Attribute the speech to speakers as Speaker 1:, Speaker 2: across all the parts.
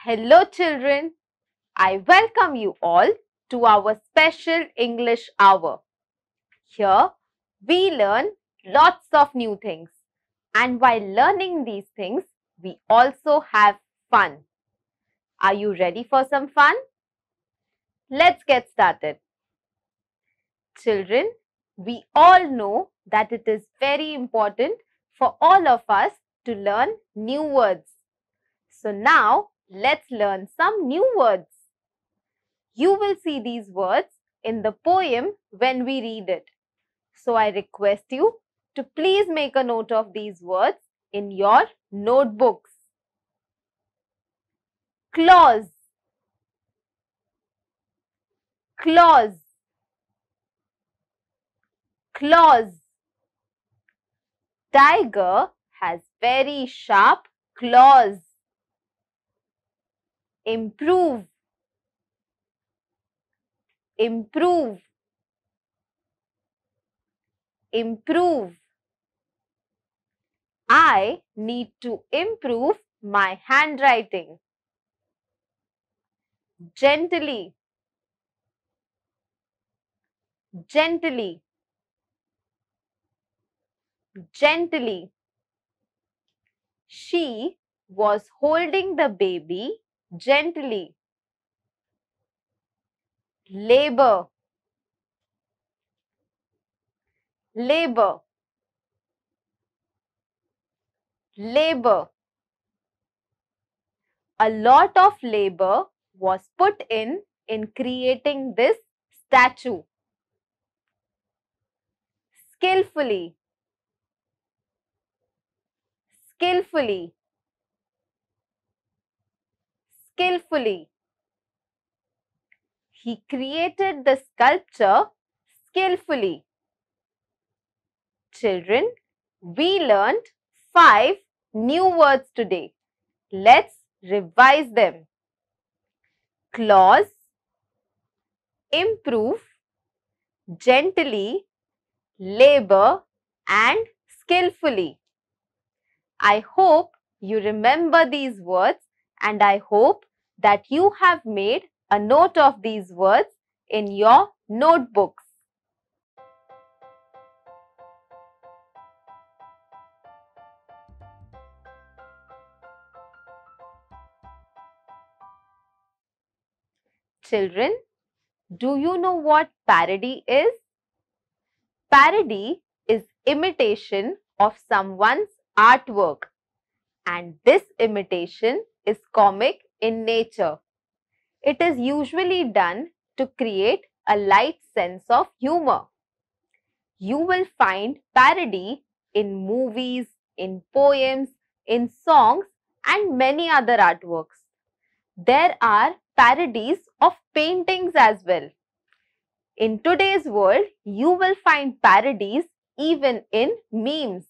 Speaker 1: Hello children, I welcome you all to our special English hour. Here we learn lots of new things, and while learning these things, we also have fun. Are you ready for some fun? Let's get started. Children, we all know that it is very important for all of us to learn new words. So now let's learn some new words. You will see these words in the poem when we read it. So I request you to please make a note of these words in your notebooks. Clause, clause, clause. Tiger has very sharp claws. Improve, improve, improve. I need to improve my handwriting. Gently, gently, gently. She was holding the baby gently. Labor, labor, labor. A lot of labor was put in creating this statue. Skillfully, skillfully, skillfully. He created the sculpture skillfully. Children, we learned 5 new words today. Let's revise them. Clause, improve, gently, labor and skillfully. I hope you remember these words and I hope that you have made a note of these words in your notebooks. Children, do you know what parody is? Parody is imitation of someone's artwork, and this imitation is comic in nature. It is usually done to create a light sense of humor. You will find parody in movies, in poems, in songs, and many other artworks. There are parodies of paintings as well. In today's world, you will find parodies even in memes.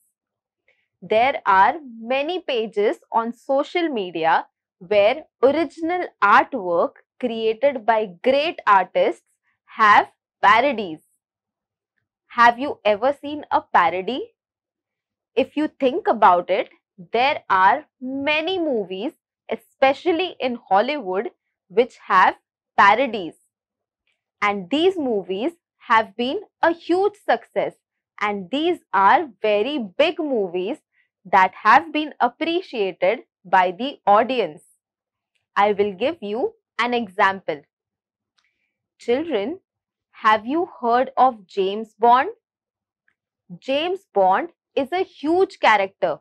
Speaker 1: There are many pages on social media where original artwork created by great artists have parodies. Have you ever seen a parody? If you think about it, there are many movies, especially in Hollywood, which have parodies. And these movies have been a huge success, and these are very big movies that have been appreciated by the audience. I will give you an example. Children, have you heard of James Bond? James Bond is a huge character,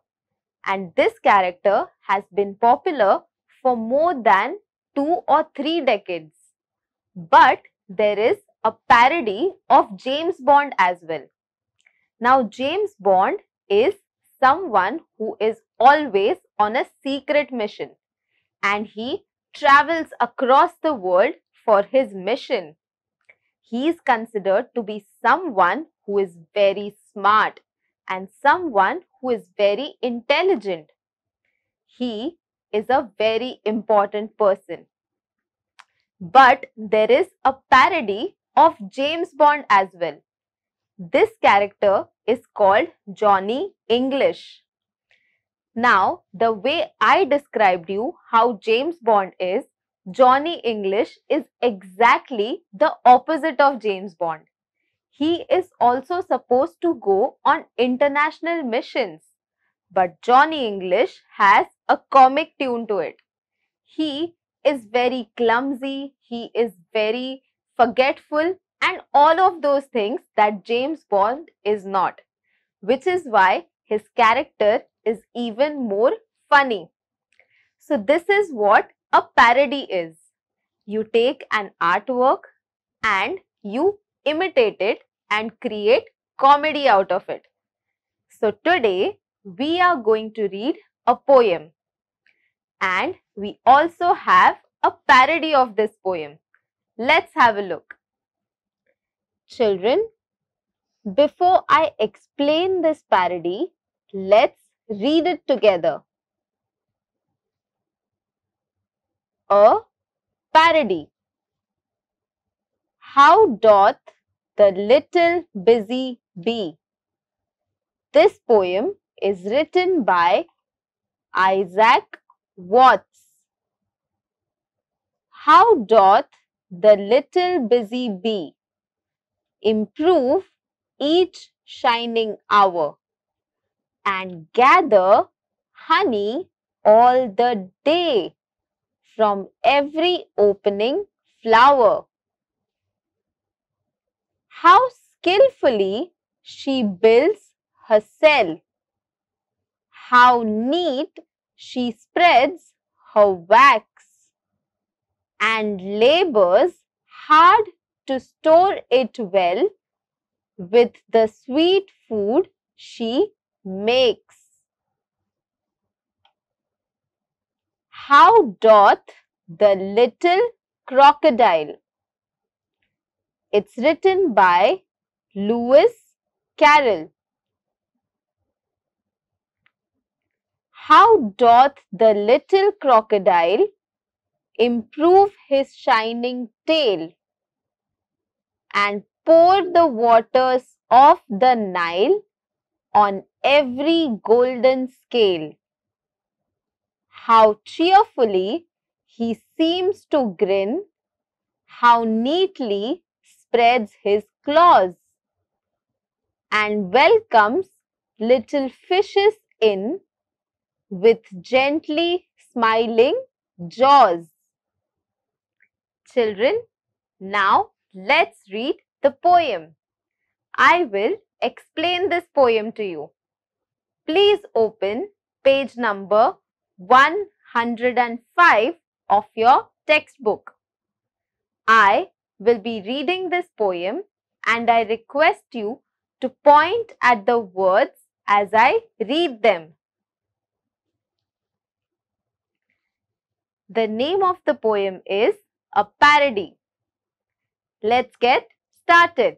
Speaker 1: and this character has been popular for more than 2 or 3 decades. But there is a parody of James Bond as well. Now, James Bond is someone who is always on a secret mission, and he travels across the world for his mission. He is considered to be someone who is very smart and someone who is very intelligent. He is a very important person. But there is a parody of James Bond as well. This character is called Johnny English. Now, the way I described you how James Bond is, Johnny English is exactly the opposite of James Bond. He is also supposed to go on international missions, but Johnny English has a comic tune to it. He is very clumsy, he is very forgetful, and all of those things that James Bond is not, which is why his character is even more funny. So, this is what a parody is. You take an artwork and you imitate it and create comedy out of it. So, today we are going to read a poem, and we also have a parody of this poem. Let's have a look. Children, before I explain this parody, let's read it together. A parody. How doth the little busy bee? This poem is written by Isaac Watts. How doth the little busy bee improve each shining hour and gather honey all the day from every opening flower? How skillfully she builds her cell, how neat she spreads her wax, and labors hard to store it well with the sweet food she makes. How doth the little crocodile? It's written by Lewis Carroll. How doth the little crocodile improve his shining tail and pour the waters of the Nile on every golden scale? How cheerfully he seems to grin, how neatly spreads his claws and welcomes little fishes in with gently smiling jaws. Children, now let's read the poem. I will explain this poem to you. Please open page number 105 of your textbook. I will be reading this poem and I request you to point at the words as I read them. The name of the poem is A Parody. Let's get started.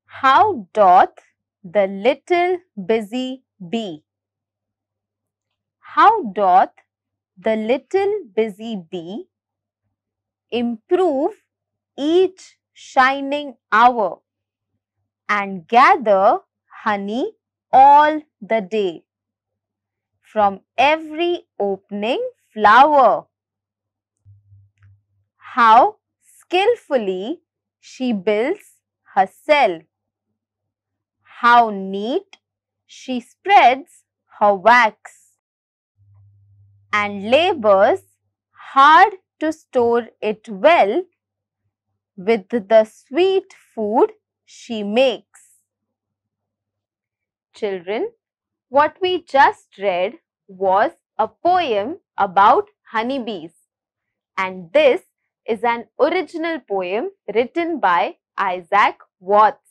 Speaker 1: How doth the little busy bee? How doth the little busy bee improve each shining hour and gather honey all the day from every opening flower? How skillfully she builds her cell, how neat she spreads her wax and labors hard to store it well with the sweet food she makes. Children, what we just read was a poem about honeybees, and this is an original poem written by Isaac Watts.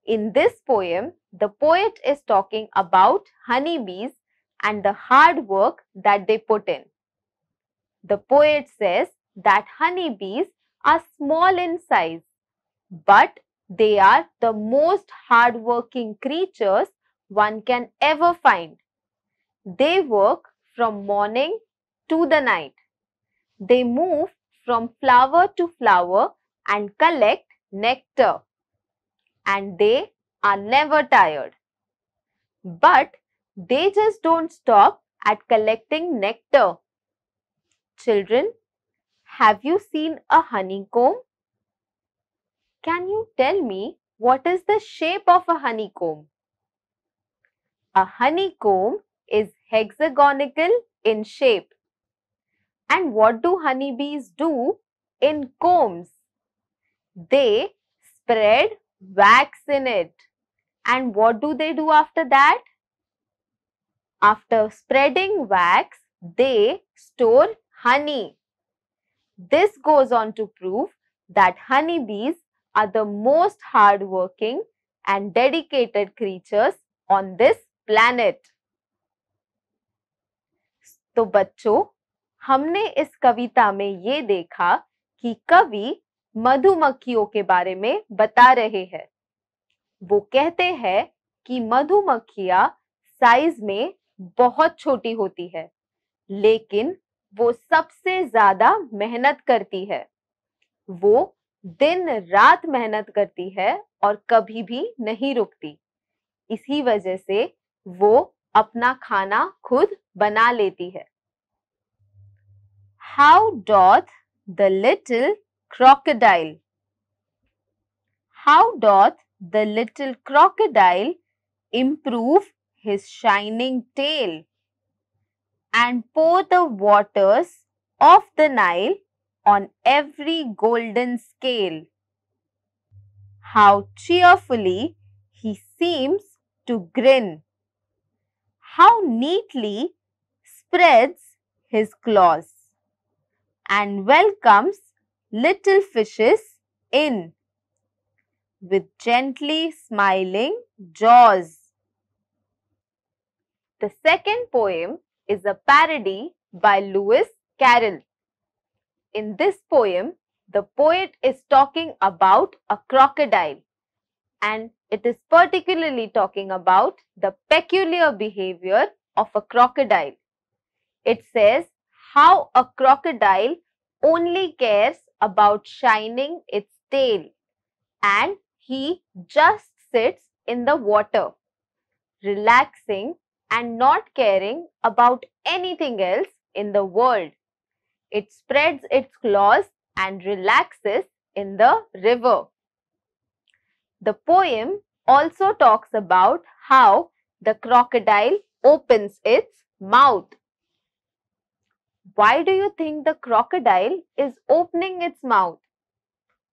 Speaker 1: In this poem, the poet is talking about honeybees and the hard work that they put in. The poet says that honeybees are small in size, but they are the most hardworking creatures one can ever find. They work from morning to the night. They move from flower to flower and collect nectar. And they are never tired. But they just don't stop at collecting nectar. Children, have you seen a honeycomb? Can you tell me what is the shape of a honeycomb? A honeycomb is hexagonal in shape. And what do honeybees do in combs? They spread wax in it. And what do they do after that? After spreading wax, they store honey. This goes on to prove that honeybees are the most hardworking and dedicated creatures on this planet. तो बच्चों, हमने इस कविता में ये देखा कि कवि मधुमक्खियों के बारे में बता रहे हैं। वो कहते हैं कि मधुमक्खियां साइज में बहुत छोटी होती है, लेकिन वो सबसे ज्यादा मेहनत करती है। वो दिन रात मेहनत करती है और कभी भी नहीं रुकती। इसी वजह से वो अपना खाना खुद बना लेती है। How doth the little crocodile? How doth the little crocodile improve his shining tail and pour the waters of the Nile on every golden scale? How cheerfully he seems to grin! How neatly spreads his claws and welcomes little fishes in with gently smiling jaws. The second poem is a parody by Lewis Carroll. In this poem, the poet is talking about a crocodile, and it is particularly talking about the peculiar behavior of a crocodile. It says how a crocodile only cares about shining its tail, and he just sits in the water, relaxing and not caring about anything else in the world. It spreads its claws and relaxes in the river. The poem also talks about how the crocodile opens its mouth. Why do you think the crocodile is opening its mouth?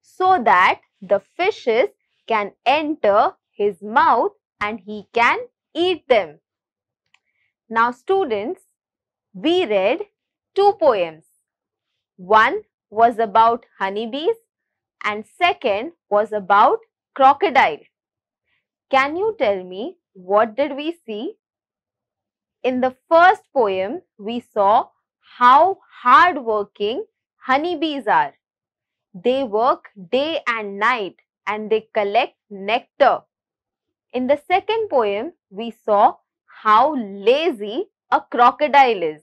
Speaker 1: So that the fishes can enter his mouth and he can eat them. Now students, we read two poems. One was about honeybees and second was about crocodile. Can you tell me what did we see? In the first poem, we saw how hardworking honeybees are. They work day and night and they collect nectar. In the second poem, we saw how lazy a crocodile is.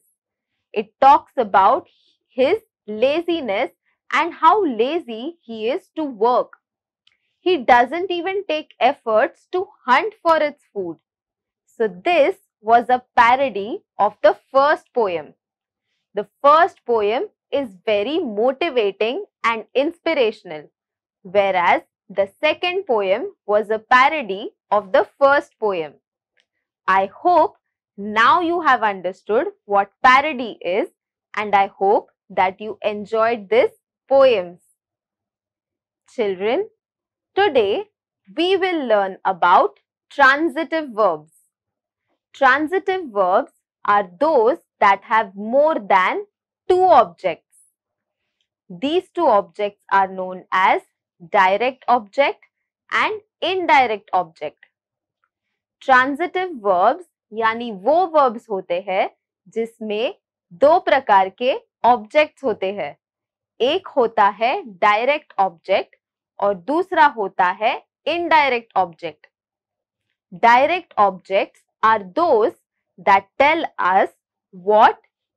Speaker 1: It talks about his laziness and how lazy he is to work. He doesn't even take efforts to hunt for its food. So this was a parody of the first poem. The first poem is very motivating and inspirational, whereas the second poem was a parody of the first poem. I hope now you have understood what parody is, and I hope that you enjoyed these poems. Children, today we will learn about transitive verbs. Transitive verbs are those that have more than two objects. These two objects are known as direct object and indirect object. Transitive verbs यानी वो verbs होते हैं जिसमें दो प्रकार के objects होते हैं. एक होता है direct object और दूसरा होता है indirect object. Direct objects are those that tell us what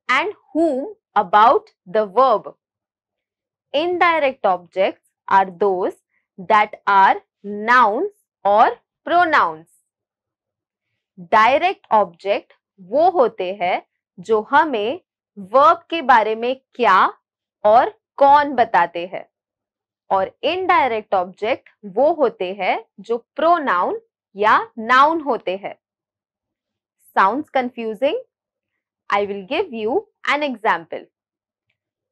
Speaker 1: and whom about the verb. Indirect objects are those that are nouns or pronouns. Direct object वो होते हैं जो हमें verb के बारे में क्या और कौन बताते हैं और indirect object वो होते हैं जो pronoun या noun होते हैं. Sounds confusing? I will give you an example.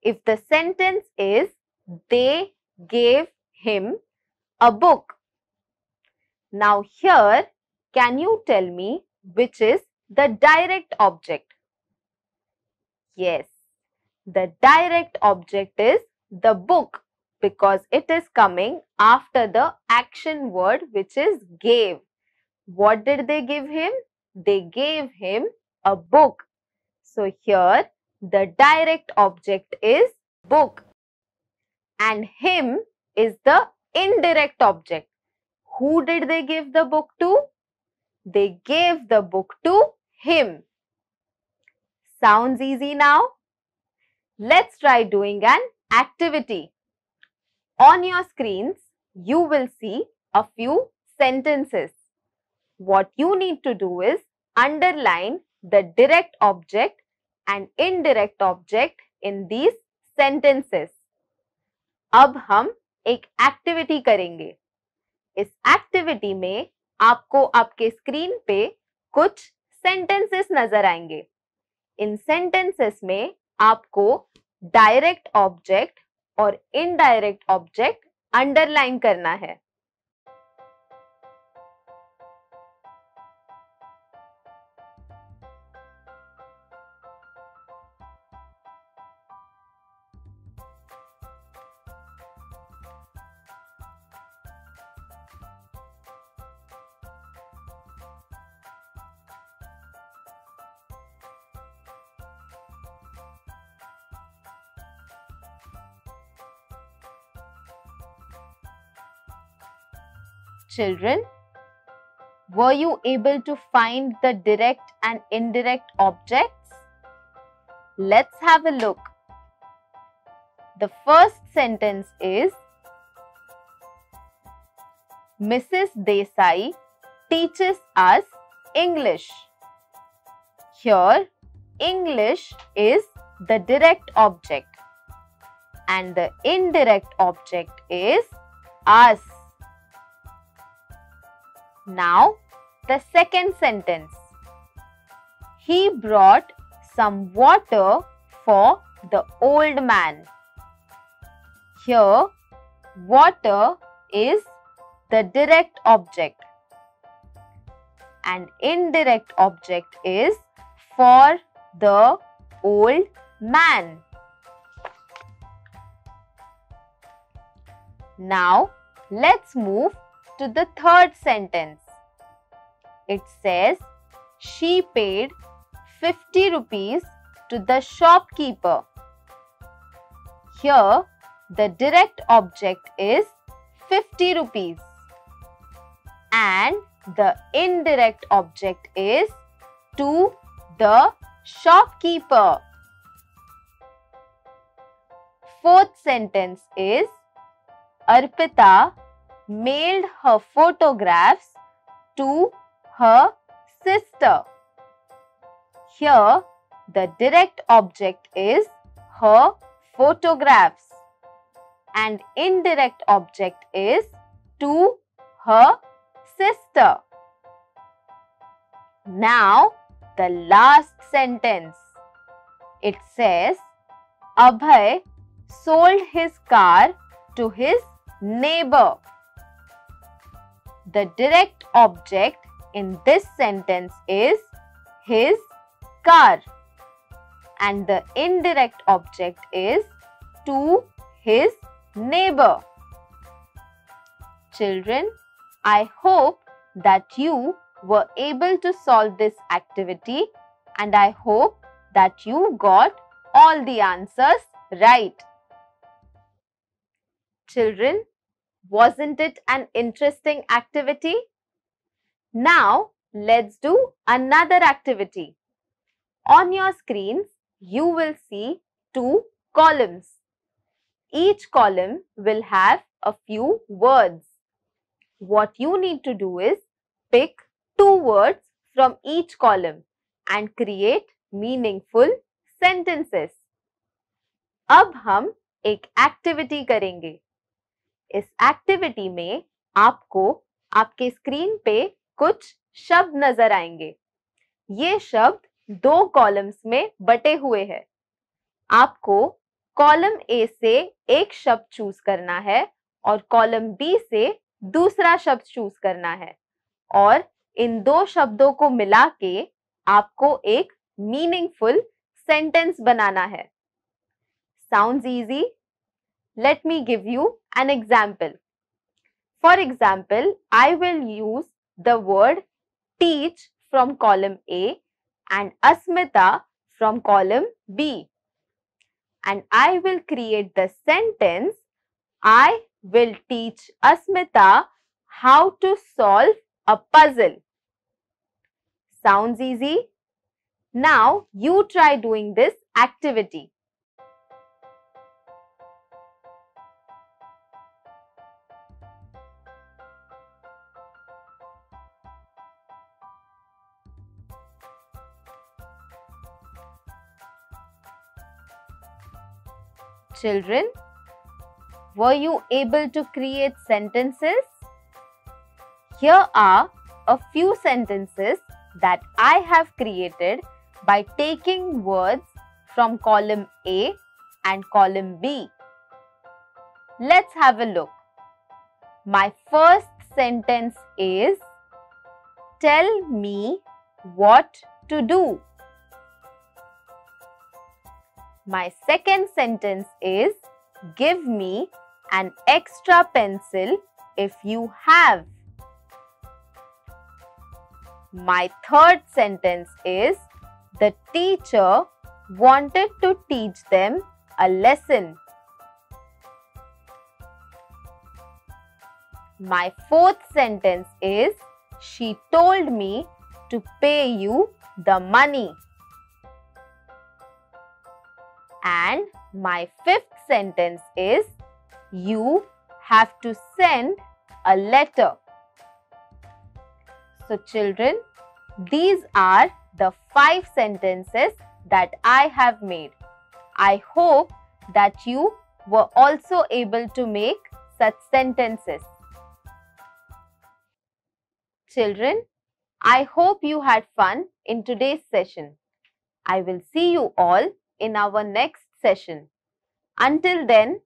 Speaker 1: If the sentence is, they gave him a book. Now here, can you tell me which is the direct object? Yes, the direct object is the book because it is coming after the action word which is gave. What did they give him? They gave him a book. So here the direct object is book and him is the indirect object. Who did they give the book to? They gave the book to him. Sounds easy now? Let's try doing an activity. On your screens, you will see a few sentences. What you need to do is underline the direct object and indirect object in these sentences. अब हम एक activity करेंगे. इस activity में आपको आपके screen पे कुछ सेंटेंसेस नजर आएंगे. इन सेंटेंसेस में आपको डायरेक्ट ऑब्जेक्ट और इनडायरेक्ट ऑब्जेक्ट अंडरलाइन करना है. Children, were you able to find the direct and indirect objects? Let's have a look. The first sentence is, Mrs. Desai teaches us English. Here, English is the direct object and the indirect object is us. Now, the second sentence. He brought some water for the old man. Here, water is the direct object and indirect object is for the old man. Now, let's move to the third sentence. It says, she paid 50 rupees to the shopkeeper. Here, the direct object is 50 rupees and the indirect object is to the shopkeeper. Fourth sentence is, Arpita mailed her photographs to her sister. Here, the direct object is her photographs and indirect object is to her sister. Now, the last sentence. It says, Abhay sold his car to his neighbor. The direct object in this sentence is his car, and the indirect object is to his neighbor. Children, I hope that you were able to solve this activity, and I hope that you got all the answers right. Children, wasn't it an interesting activity? Now, let's do another activity. On your screens, you will see two columns. Each column will have a few words. What you need to do is pick two words from each column and create meaningful sentences. अब हम एक activity करेंगे. इस activity में आपको आपके screen पे कुछ शब्द नजर आएंगे. ये शब्द दो कॉलम्स में बटे हुए हैं. आपको कॉलम ए से एक शब्द चूज करना है और कॉलम बी से दूसरा शब्द चूज करना है और इन दो शब्दों को मिला के आपको एक मीनिंगफुल सेंटेंस बनाना है. Sounds easy? Let me give you an example. For example, I will use the word teach from column A and Asmita from column B. And I will create the sentence, I will teach Asmita how to solve a puzzle. Sounds easy? Now you try doing this activity. Children, were you able to create sentences? Here are a few sentences that I have created by taking words from column A and column B. Let's have a look. My first sentence is, tell me what to do. My second sentence is, give me an extra pencil if you have. My third sentence is, the teacher wanted to teach them a lesson. My fourth sentence is, she told me to pay you the money. And my fifth sentence is, you have to send a letter. So children, these are the 5 sentences that I have made. I hope that you were also able to make such sentences. Children, I hope you had fun in today's session. I will see you all in our next session. Until then,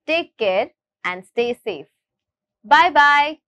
Speaker 1: take care and stay safe. Bye-bye.